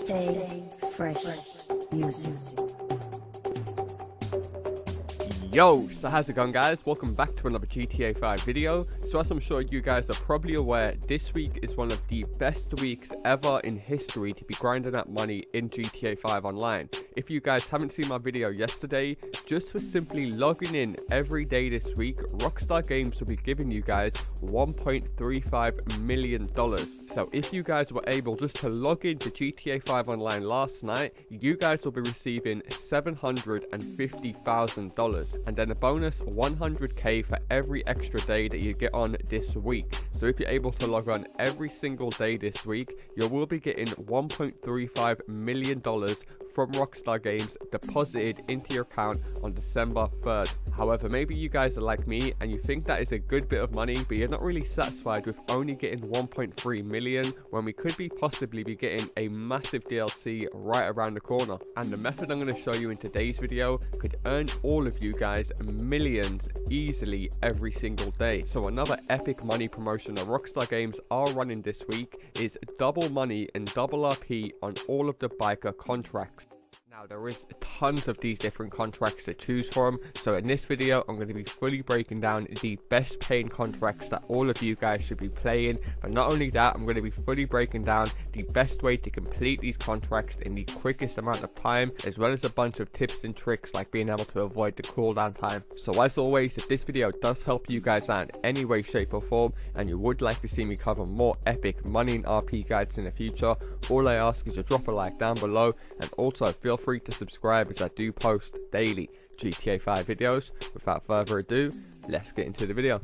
Stay fresh music. Yo, so how's it going, guys? Welcome back to another GTA 5 video. So as I'm sure you guys are probably aware, this week is one of the best weeks ever in history to be grinding out money in GTA 5 online. If you guys haven't seen my video yesterday, just for simply logging in every day this week, Rockstar Games will be giving you guys $1.35 million. So if you guys were able just to log into GTA 5 online last night, you guys will be receiving $750,000. And then a bonus 100k for every extra day that you get on this week. So if you're able to log on every single day this week, you will be getting $1.35 million from Rockstar Games deposited into your account on December 3rd. However, maybe you guys are like me and you think that is a good bit of money, but you're not really satisfied with only getting 1.3 million when we could be possibly be getting a massive DLC right around the corner. And the method I'm going to show you in today's video could earn all of you guys millions easily every single day. So another epic money promotion that Rockstar Games are running this week is double money and double RP on all of the biker contracts. Now there is tons of these different contracts to choose from, so in this video I'm going to be fully breaking down the best paying contracts that all of you guys should be playing. But not only that, I'm going to be fully breaking down the best way to complete these contracts in the quickest amount of time, as well as a bunch of tips and tricks like being able to avoid the cooldown time. So as always, if this video does help you guys out in any way, shape or form, and you would like to see me cover more epic money and RP guides in the future, all I ask is you drop a like down below, and also feel free to subscribe as I do post daily GTA 5 videos. Without further ado, let's get into the video.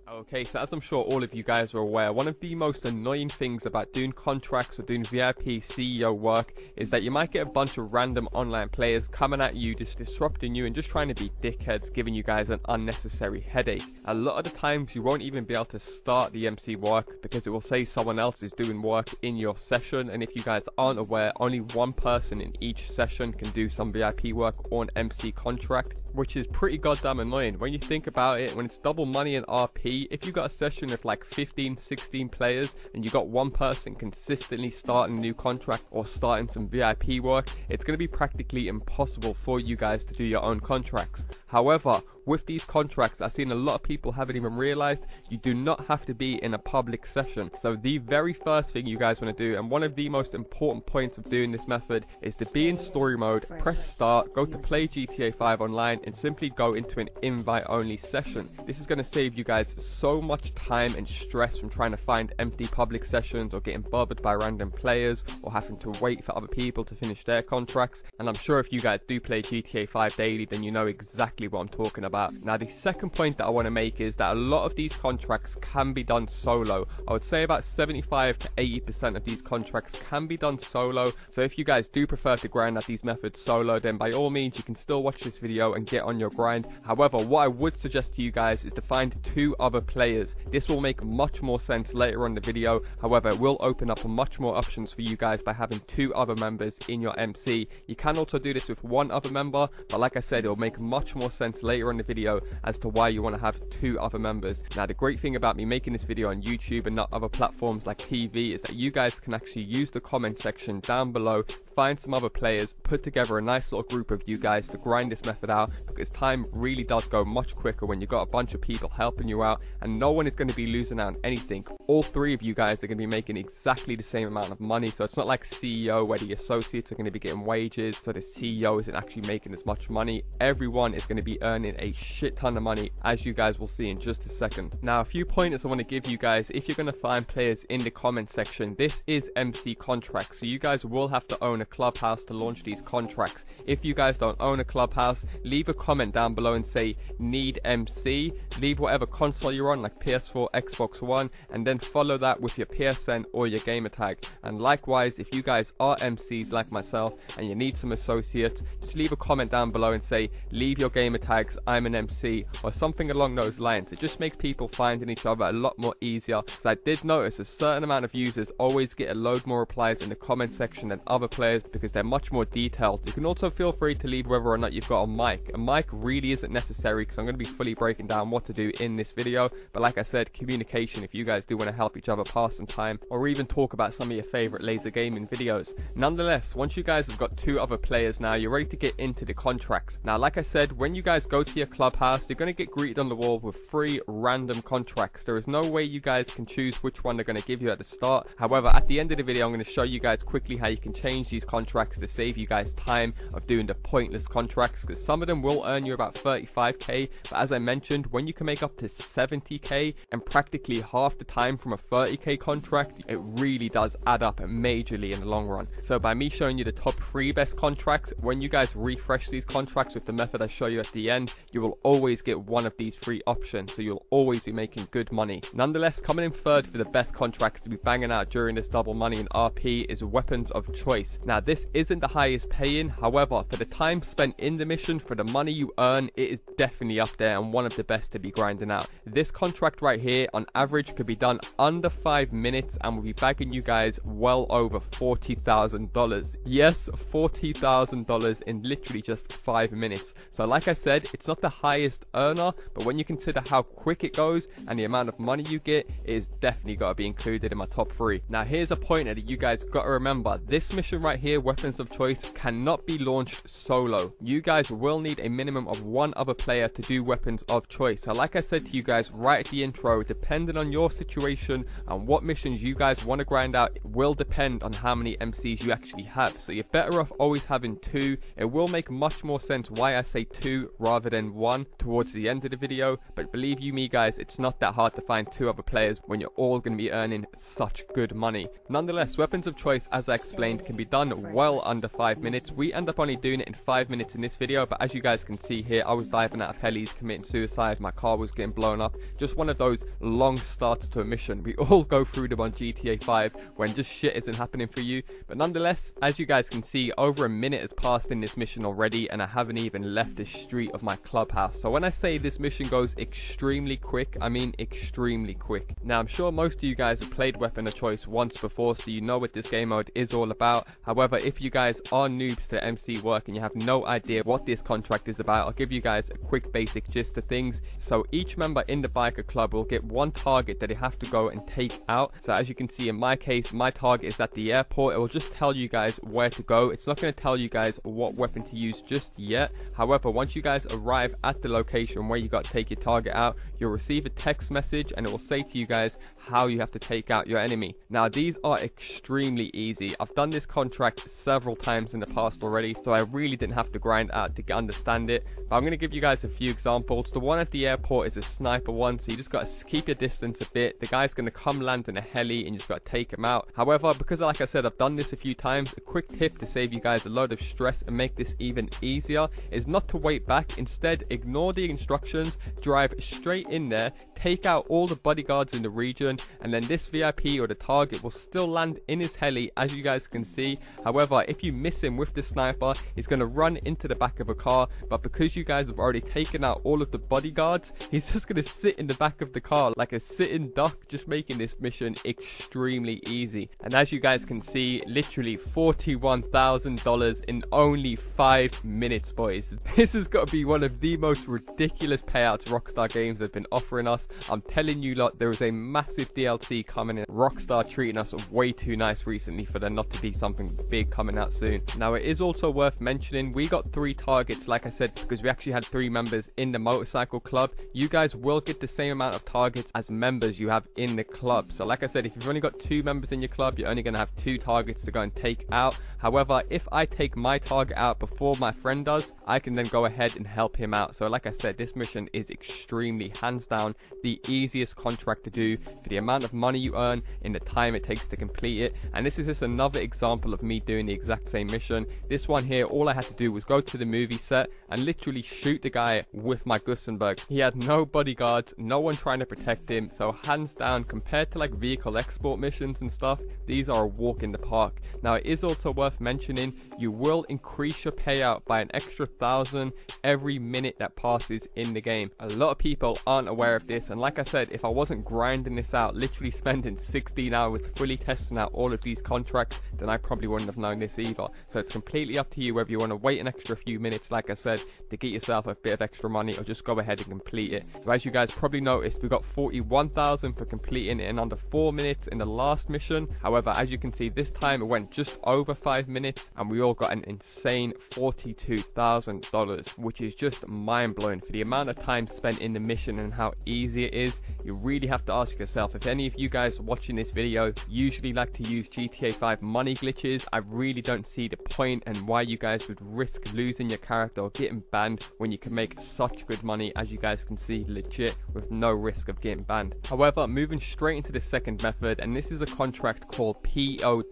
Okay, so as I'm sure all of you guys are aware, one of the most annoying things about doing contracts or doing VIP CEO work is that you might get a bunch of random online players coming at you, just disrupting you and just trying to be dickheads, giving you guys an unnecessary headache. A lot of the times you won't even be able to start the MC work because it will say someone else is doing work in your session, and if you guys aren't aware, only one person in each session can do some VIP work or an MC contract, which is pretty goddamn annoying. When you think about it, when it's double money and RP, if you got a session of like 15-16 players and you got one person consistently starting a new contract or starting some VIP work, it's going to be practically impossible for you guys to do your own contracts. However, with these contracts, I've seen a lot of people haven't even realized you do not have to be in a public session. So the very first thing you guys want to do, and one of the most important points of doing this method, is to be in story mode, press start, go to play GTA 5 online and simply go into an invite only session. This is going to save you guys so much time and stress from trying to find empty public sessions or getting bothered by random players or having to wait for other people to finish their contracts. And I'm sure if you guys do play GTA 5 daily, then you know exactly what I'm talking about. Now the second point that I want to make is that a lot of these contracts can be done solo. I would say about 75 to 80% of these contracts can be done solo. So if you guys do prefer to grind out these methods solo, then by all means you can still watch this video and get on your grind. However, what I would suggest to you guys is to find 2 other players. This will make much more sense later on in the video. However, it will open up much more options for you guys by having 2 other members in your MC. You can also do this with 1 other member, but like I said, it will make much more sense later on in the video as to why you want to have 2 other members. Now the great thing about me making this video on YouTube and not other platforms like TV is that you guys can actually use the comment section down below, find some other players, put together a nice little group of you guys to grind this method out, because time really does go much quicker when you've got a bunch of people helping you out and no one is going to be losing out on anything. All 3 of you guys are going to be making exactly the same amount of money, so it's not like CEO where the associates are going to be getting wages so the CEO isn't actually making as much money. Everyone is going to be earning a shit ton of money, as you guys will see in just a second. Now a few pointers I want to give you guys if you're going to find players in the comment section. This is MC contracts, so you guys will have to own a clubhouse to launch these contracts. If you guys don't own a clubhouse, leave a comment down below and say need MC, leave whatever console you're on like PS4, Xbox One, and then follow that with your PSN or your gamer tag. And likewise, if you guys are MCs like myself and you need some associates, just leave a comment down below and say, leave your gamer tags, I'm an MC, or something along those lines. It just makes people finding each other a lot more easier, because I did notice a certain amount of users always get a load more replies in the comment section than other players because they're much more detailed. You can also feel free to leave whether or not you've got a mic. A mic really isn't necessary because I'm going to be fully breaking down what to do in this video, but like I said, communication if you guys do want to help each other pass some time or even talk about some of your favorite laser gaming videos. Nonetheless, once you guys have got 2 other players now, you're ready to get into the contracts. Now, like I said, when you guys go to your clubhouse, you're going to get greeted on the wall with 3 random contracts. There is no way you guys can choose which one they're going to give you at the start. However, at the end of the video, I'm going to show you guys quickly how you can change these contracts to save you guys time of doing the pointless contracts, because some of them will earn you about 35k, but as I mentioned, when you can make up to 70k and practically half the time from a 30k contract, it really does add up majorly in the long run. So by me showing you the top 3 best contracts, when you guys refresh these contracts with the method I show you at the end, you will always get one of these 3 options, so you'll always be making good money. Nonetheless, coming in third for the best contracts to be banging out during this double money in RP is weapons of choice. Now, this isn't the highest paying, however, for the time spent in the mission, for the money you earn, it is definitely up there and one of the best to be grinding out. This contract right here on average could be done under 5 minutes and will be bagging you guys well over $40,000. Yes, $40,000 in literally just 5 minutes. So like I said, it's not the highest earner, but when you consider how quick it goes and the amount of money you get, it is definitely got to be included in my top 3. Now, here's a pointer that you guys got to remember. This mission right here, weapons of choice, cannot be launched solo. You guys will need a minimum of 1 other player to do weapons of choice. So like I said to you guys right at the intro, depending on your situation and what missions you guys want to grind out, it will depend on how many MCs you actually have. So you're better off always having 2. It will make much more sense why I say 2 rather than 1 towards the end of the video, but believe you me guys, it's not that hard to find 2 other players when you're all going to be earning such good money. Nonetheless, weapons of choice, as I explained, can be done well under 5 minutes. We end up only doing it in 5 minutes in this video, but as you guys can see here, I was diving out of helis, committing suicide, my car was getting blown up. Just one of those long starts to a mission. We all go through them on GTA 5 when just shit isn't happening for you. But nonetheless, as you guys can see, over a minute has passed in this mission already and I haven't even left the street of my clubhouse. So when I say this mission goes extremely quick, I mean extremely quick. Now, I'm sure most of you guys have played weapon of choice once before, so you know what this game mode is all about. However, if you guys are noobs to MC work and you have no idea what this contract is about, I'll give you guys a quick basic gist of things. So each member in the biker club will get 1 target that they have to go and take out. So as you can see in my case, my target is at the airport. It will just tell you guys where to go. It's not going to tell you guys what weapon to use just yet. However, once you guys arrive at the location where you got to take your target out, you'll receive a text message and it will say to you guys how you have to take out your enemy. Now, these are extremely easy. I've done this contract several times in the past already, so I really didn't have to grind out to understand it. But I'm going to give you guys a few examples. The one at the airport is a sniper one, so you just got to keep your distance a bit. The guy's going to come land in a heli and you just got to take him out. However, because like I said, I've done this a few times, a quick tip to save you guys a load of stress and make this even easier is not to wait back. Instead, ignore the instructions, drive straight in there, take out all the bodyguards in the region, and then this VIP or the target will still land in his heli, as you guys can see. However, if you miss him with the sniper, he's going to run into the back of a car, but because you guys have already taken out all of the bodyguards, he's just going to sit in the back of the car like a sitting duck, just making this mission extremely easy. And as you guys can see, literally $41,000 in only 5 minutes, boys. This has got to be one of the most ridiculous payouts Rockstar Games have been offering us. I'm telling you lot, there is a massive DLC coming in. Rockstar treating us way too nice recently for there not to be something big coming out soon. Now, it is also worth mentioning, we got 3 targets, like I said, because we actually had 3 members in the motorcycle club. You guys will get the same amount of targets as members you have in the club. So like I said, if you've only got 2 members in your club, you're only going to have 2 targets to go and take out. However, if I take my target out before my friend does, I can then go ahead and help him out. So like I said, this mission is extremely, hands down, the easiest contract to do for the amount of money you earn in the time it takes to complete it. And this is just another example of me doing the exact same mission. This one here, all I had to do was go to the movie set and literally shoot the guy with my Gussenberg. He had no bodyguards, no one trying to protect him. So hands down, compared to like vehicle export missions and stuff, these are a walk in the park. Now, it is also worth mentioning, you will increase increase your payout by an extra 1,000 every minute that passes in the game. A lot of people aren't aware of this, and like I said, if I wasn't grinding this out, literally spending 16 hours fully testing out all of these contracts, then I probably wouldn't have known this either. So it's completely up to you whether you want to wait an extra few minutes, like I said, to get yourself a bit of extra money, or just go ahead and complete it. So as you guys probably noticed, we got 41,000 for completing it in under 4 minutes in the last mission. However, as you can see, this time it went just over 5 minutes, and we all got an insane $42,000, which is just mind-blowing for the amount of time spent in the mission and how easy it is. You really have to ask yourself, if any of you guys watching this video usually like to use GTA 5 money glitches, I really don't see the point and why you guys would risk losing your character or getting banned when you can make such good money, as you guys can see, legit, with no risk of getting banned. However, moving straight into the second method, and this is a contract called POW.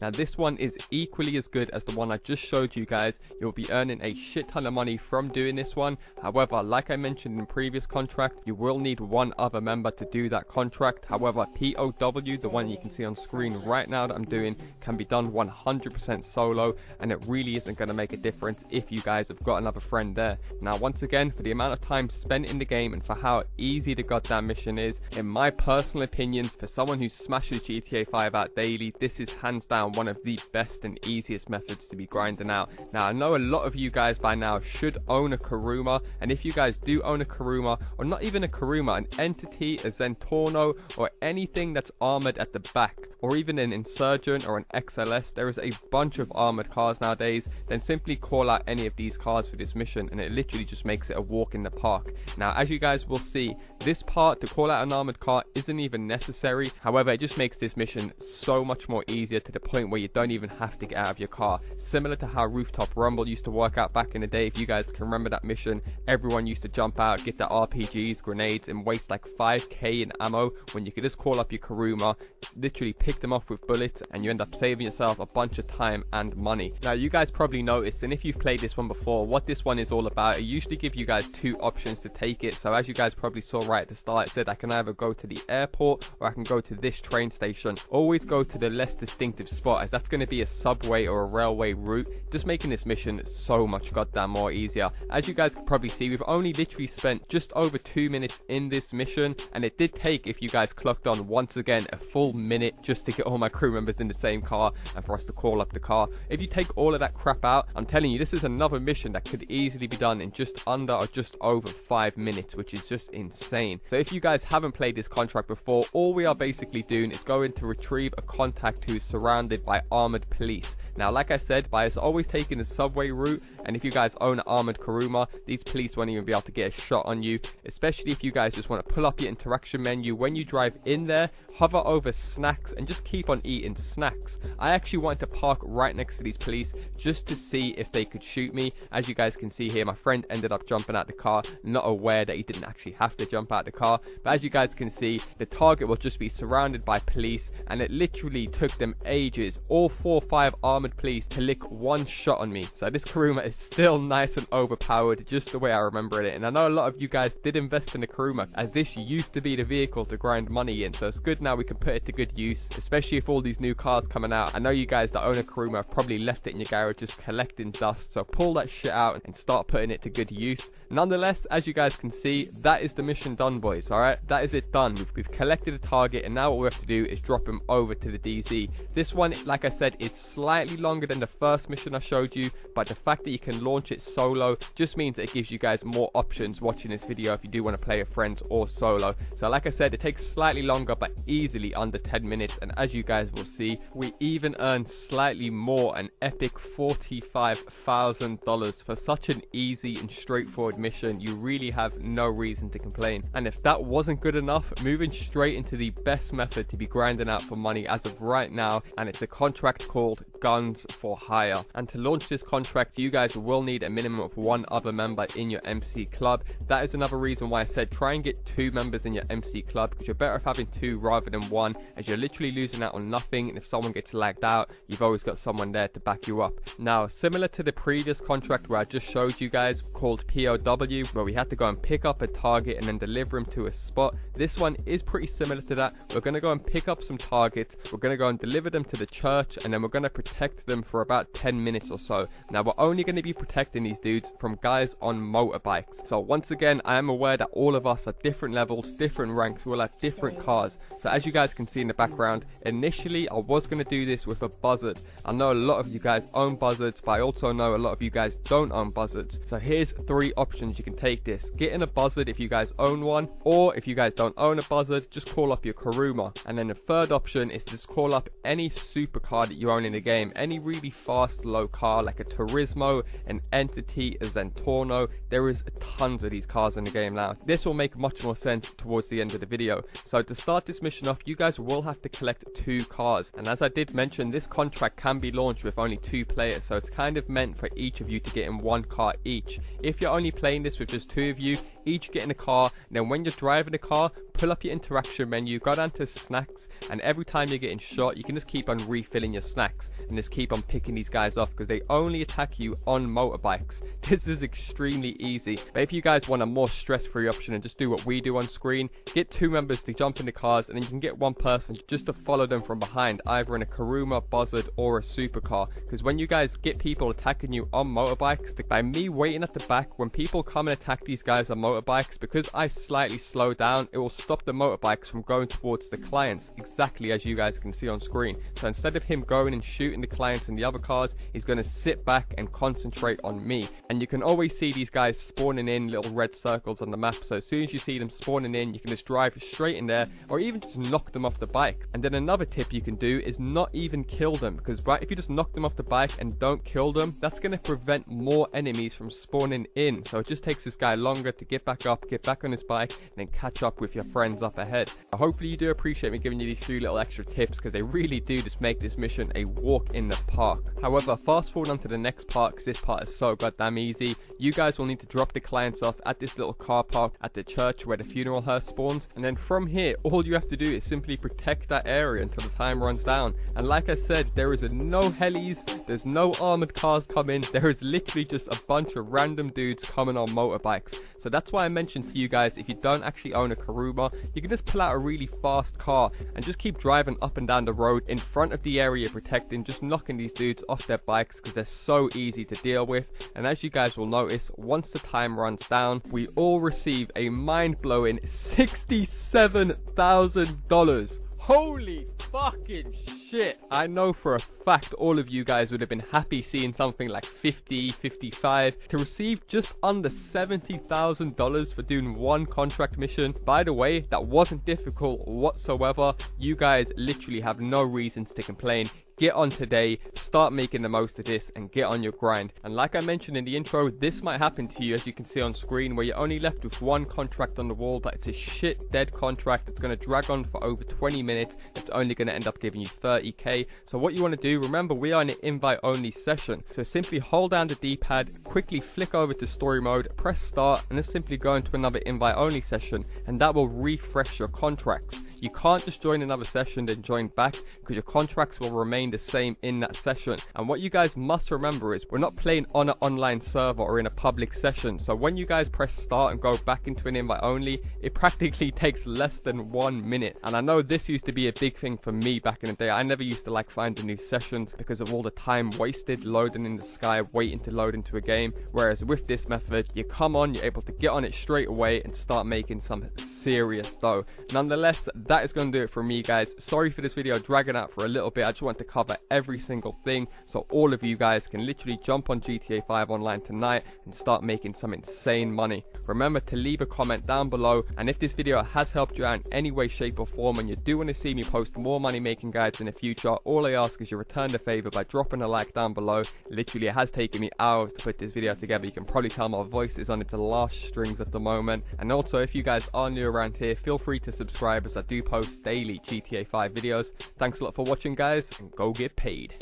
Now this one is equally as good as the one I just showed you guys. You'll be earning a shit ton of money from doing this one. However, like I mentioned in previous contract, you will need one other member to do that contract. However, POW, the one you can see on screen right now that I'm doing, can be done 100% solo, and it really isn't going to make a difference if you guys have got another friend there. Now once again, for the amount of time spent in the game and for how easy the goddamn mission is, in my personal opinions, for someone who smashes GTA 5 out daily, this is hands down one of the best and easiest methods to be grinding out. Now I know a lot of you guys by now should own a Kuruma, and if you guys do own a Kuruma, or not even a Kuruma, an entity, a Zentorno, or anything that's armored at the back, or even an Insurgent or an XLS, there is a bunch of armored cars nowadays, then simply call out any of these cars for this mission, and it literally just makes it a walk in the park. Now as you guys will see, this part to call out an armored car isn't even necessary. However, it just makes this mission so much more easier, to the point where you don't even have to get out of your car. Similar to how Rooftop Rumble used to work out back in the day. If you guys can remember that mission, everyone used to jump out, get their RPGs, grenades, and waste like 5k in ammo, when you could just call up your Kuruma, literally pick them off with bullets, and you end up saving yourself a bunch of time and money. Now you guys probably noticed, and if you've played this one before, what this one is all about. It usually gives you guys two options to take it. So as you guys probably saw right at the start, it said I can either go to the airport or I can go to this train station. Always go to the less distinctive spot, as that's going to be a subway or a railway route, just making this mission so much goddamn more easier. As you guys can probably see, we've only literally spent just over 2 minutes in this mission, and it did take, if you guys clocked on, once again a full minute just to get all my crew members in the same car and for us to call up the car. If you take all of that crap out, I'm telling you, this is another mission that could easily be done in just under or just over 5 minutes, which is just insane. So if you guys haven't played this contract before, all we are basically doing is going to retrieve a contact who's surrounded by armored police. Now like I said, by us always taking the subway route, and if you guys own an armored Kuruma, these police won't even be able to get a shot on you, especially if you guys just want to pull up your interaction menu. When you drive in there, hover over snacks and just keep on eating snacks. I actually wanted to park right next to these police just to see if they could shoot me. As you guys can see here, my friend ended up jumping out the car, not aware that he didn't actually have to jump out the car. But as you guys can see, the target will just be surrounded by police, and it literally took them ages, all 4 or 5 armored police, to lick one shot on me. So this Kuruma is still nice and overpowered, just the way I remember it. And I know a lot of you guys did invest in the Kuruma, as this used to be the vehicle to grind money in, so it's good now we can put it to good use, especially if all these new cars coming out. I know you guys that own a Kuruma have probably left it in your garage just collecting dust, so pull that shit out and start putting it to good use. Nonetheless, as you guys can see, that is the mission done, boys. Alright, that is it done. We've collected a target, and now what we have to do is drop him over to the DZ. This one, like I said, is slightly longer than the first mission I showed you, but the fact that you can launch it solo just means that it gives you guys more options watching this video if you do want to play with friends or solo. So like I said, it takes slightly longer, but easily under 10 minutes, and as you guys will see, we even earned slightly more, an epic $45,000 for such an easy and straightforward mission. You really have no reason to complain. And if that wasn't good enough, moving straight into the best method to be grinding out for money as of right now, and it's a contract called Guns for Hire. And to launch this contract, you guys will need a minimum of 1 other member in your MC club. That is another reason why I said try and get 2 members in your MC club, because you're better off having 2 rather than 1, as you're literally losing out on nothing, and if someone gets lagged out, you've always got someone there to back you up. Now, similar to the previous contract where I just showed you guys called POW, W, where we had to go and pick up a target and then deliver him to a spot. This one is pretty similar to that. We're going to go and pick up some targets, we're going to go and deliver them to the church, and then we're going to protect them for about 10 minutes or so. Now we're only going to be protecting these dudes from guys on motorbikes. So once again, I am aware that all of us are different levels, different ranks, we all have different cars. So as you guys can see in the background, initially I was going to do this with a buzzard. I know a lot of you guys own buzzards, but I also know a lot of you guys don't own buzzards. So here's 3 options you can take this. Get in a buzzard if you guys own one, or if you guys don't own a buzzard, just call up your Kuruma. And then the third option is to just call up any supercar that you own in the game, any really fast low car like a Turismo, an Entity, a Zentorno. There is tons of these cars in the game now. This will make much more sense towards the end of the video. So to start this mission off, you guys will have to collect 2 cars, and as I did mention, this contract can be launched with only 2 players, so it's kind of meant for each of you to get in 1 car each. If you're only playing this with just 2 of you, each get in a car, and then when you're driving the car, pull up your interaction menu, go down to snacks, and every time you're getting shot, you can just keep on refilling your snacks and just keep on picking these guys off, because they only attack you on motorbikes. This is extremely easy. But if you guys want a more stress-free option and just do what we do on screen, get 2 members to jump in the cars, and then you can get 1 person just to follow them from behind, either in a Kuruma, buzzard, or a supercar. Because when you guys get people attacking you on motorbikes, by me waiting at the back, when people come and attack these guys on motorbikes, because I slightly slow down, it will stop the motorbikes from going towards the clients, exactly as you guys can see on screen. So instead of him going and shooting the clients in the other cars, he's going to sit back and concentrate on me. And you can always see these guys spawning in little red circles on the map, so as soon as you see them spawning in, you can just drive straight in there, or even just knock them off the bike. And then another tip you can do is not even kill them, because if you just knock them off the bike and don't kill them, that's going to prevent more enemies from spawning in. So it just takes this guy longer to get back up, get back on his bike, and then catch up with your friends up ahead. Hopefully you do appreciate me giving you these few little extra tips, because they really do just make this mission a walk in the park. However, fast forward on to the next part, because this part is so goddamn easy. You guys will need to drop the clients off at this little car park at the church where the funeral hearse spawns, and then from here all you have to do is simply protect that area until the time runs down. And like I said, there is no helis, there's no armored cars coming, there is literally just a bunch of random dudes coming on motorbikes. So that's why I mentioned to you guys, if you don't actually own a Kuruma, you can just pull out a really fast car and just keep driving up and down the road in front of the area protecting, just knocking these dudes off their bikes, because they're so easy to deal with. And as you guys will notice, once the time runs down, we all receive a mind-blowing $67,000. Holy fucking shit. I know for a fact all of you guys would have been happy seeing something like 50, 55. To receive just under $70,000 for doing 1 contract mission. By the way, that wasn't difficult whatsoever. You guys literally have no reasons to complain. Get on today, start making the most of this, and get on your grind. And like I mentioned in the intro, this might happen to you, as you can see on screen, where you're only left with 1 contract on the wall, but it's a shit dead contract. It's going to drag on for over 20 minutes. It's only going to end up giving you 30k. So what you want to do, remember we are in an invite only session, so simply hold down the D-pad, quickly flick over to story mode, press start, and then simply go into another invite only session, and that will refresh your contracts. You can't just join another session then join back, because your contracts will remain the same in that session. And what you guys must remember is we're not playing on an online server or in a public session. So when you guys press start and go back into an invite only, it practically takes less than 1 minute. And I know this used to be a big thing for me back in the day. I never used to like finding new sessions because of all the time wasted loading in the sky, waiting to load into a game. Whereas with this method, you come on, you're able to get on it straight away and start making some serious dough. Nonetheless, that is going to do it for me, guys. Sorry for this video dragging out for a little bit. I just want to cover every single thing so all of you guys can literally jump on GTA 5 online tonight and start making some insane money. Remember to leave a comment down below, and if this video has helped you out in any way, shape or form, and you do want to see me post more money making guides in the future, all I ask is you return the favor by dropping a like down below. Literally, it has taken me hours to put this video together. You can probably tell my voice is on its last strings at the moment. And also, if you guys are new around here, feel free to subscribe, as I do post daily GTA 5 videos. Thanks a lot for watching, guys, and go get paid.